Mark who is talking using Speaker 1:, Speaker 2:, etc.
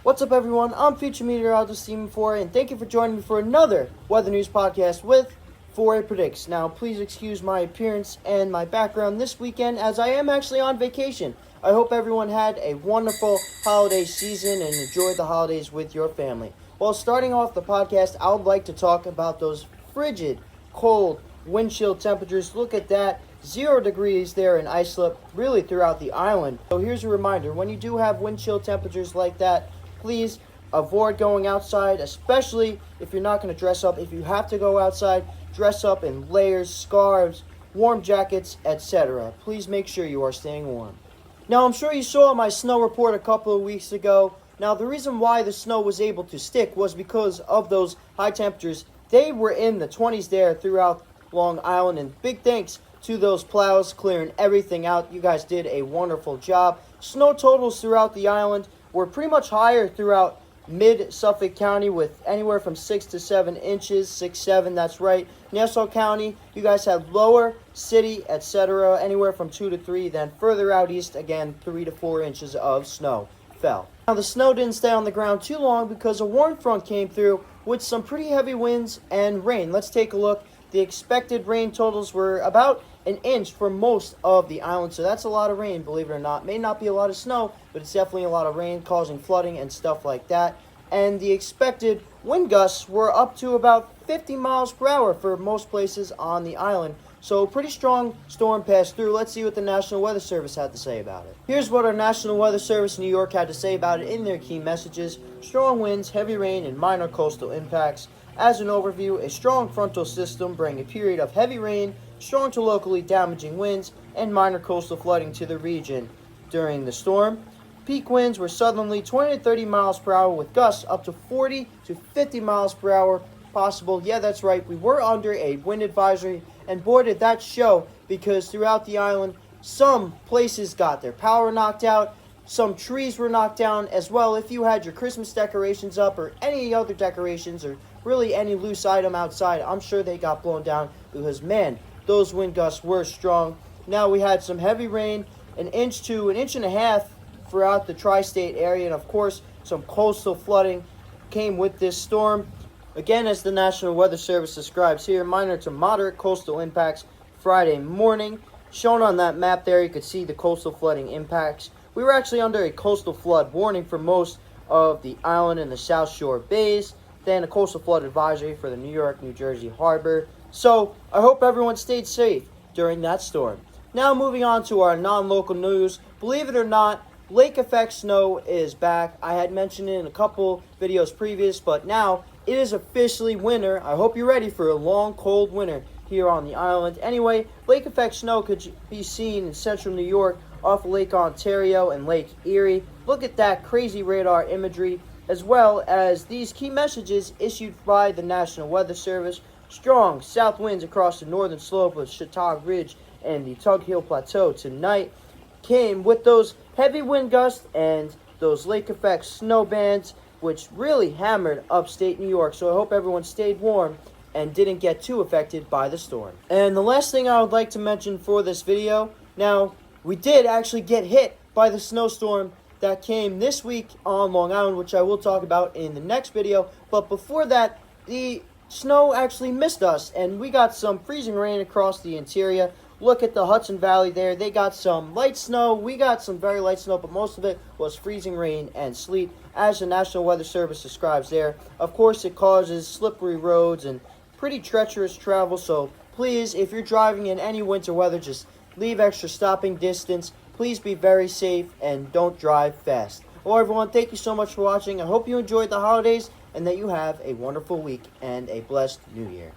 Speaker 1: What's up, everyone? I'm future meteorologist Steven Foray, and thank you for joining me for another weather news podcast with Foray Predicts. Now, please excuse my appearance and my background this weekend as I am actually on vacation. I hope everyone had a wonderful holiday season and enjoyed the holidays with your family. Well, starting off the podcast, I would like to talk about those frigid, cold, wind chill temperatures. Look at that. 0 degrees there in Islip, really throughout the island. So here's a reminder, when you do have wind chill temperatures like that, please avoid going outside, especially if you're not going to dress up. If you have to go outside, dress up in layers, scarves, warm jackets, etc. Please make sure you are staying warm. Now, I'm sure you saw my snow report a couple of weeks ago. Now, the reason why the snow was able to stick was because of those high temperatures. They were in the 20s there throughout Long Island, and big thanks to those plows clearing everything out. You guys did a wonderful job. Snow totals throughout the island were pretty much higher throughout mid-Suffolk County with anywhere from 6 to 7 inches, 6, 7, that's right. Nassau County, you guys had lower, city, etc., anywhere from 2 to 3. Then further out east, again, 3 to 4 inches of snow fell. Now, the snow didn't stay on the ground too long because a warm front came through with some pretty heavy winds and rain. Let's take a look. The expected rain totals were about an inch for most of the island, so that's a lot of rain, believe it or not. May not be a lot of snow, but it's definitely a lot of rain causing flooding and stuff like that. And the expected wind gusts were up to about 50 miles per hour for most places on the island. So a pretty strong storm passed through. Let's see what the National Weather Service had to say about it. Here's what our National Weather Service in New York had to say about it in their key messages. Strong winds, heavy rain, and minor coastal impacts. As an overview, a strong frontal system bring a period of heavy rain, strong to locally damaging winds, and minor coastal flooding to the region during the storm. Peak winds were southerly 20 to 30 miles per hour with gusts up to 40 to 50 miles per hour possible. Yeah, that's right. We were under a wind advisory, and boy, did that show, because throughout the island, some places got their power knocked out. Some trees were knocked down as well. If you had your Christmas decorations up or any other decorations or really any loose item outside, I'm sure they got blown down because, man, those wind gusts were strong. Now we had some heavy rain, an inch to an inch and a half throughout the tri-state area, and of course some coastal flooding came with this storm. Again, as the National Weather Service describes here, minor to moderate coastal impacts Friday morning. Shown on that map there, you could see the coastal flooding impacts. We were actually under a coastal flood warning for most of the island and the South Shore bays. Then a coastal flood advisory for the New York, New Jersey harbor. So I hope everyone stayed safe during that storm. Now moving on to our non-local news. Believe it or not, lake effect snow is back. I had mentioned it in a couple videos previous, but now it is officially winter. I hope you're ready for a long, cold winter here on the island. Anyway, lake effect snow could be seen in central New York off Lake Ontario and Lake Erie. Look at that crazy radar imagery, as well as these key messages issued by the National Weather Service. Strong south winds across the northern slope of Chautauqua Ridge and the Tug Hill Plateau tonight came with those heavy wind gusts and those lake effect snow bands, which really hammered upstate New York. So I hope everyone stayed warm and didn't get too affected by the storm. And the last thing I would like to mention for this video, now, we did actually get hit by the snowstorm that came this week on Long Island, which I will talk about in the next video. But before that, the snow actually missed us, and we got some freezing rain across the interior. Look at the Hudson Valley there. They got some light snow. We got some very light snow, but most of it was freezing rain and sleet, as the National Weather Service describes there. Of course, it causes slippery roads and pretty treacherous travel, so please, if you're driving in any winter weather, just leave extra stopping distance. Please be very safe and don't drive fast. Well, everyone, thank you so much for watching. I hope you enjoyed the holidays and that you have a wonderful week and a blessed new year.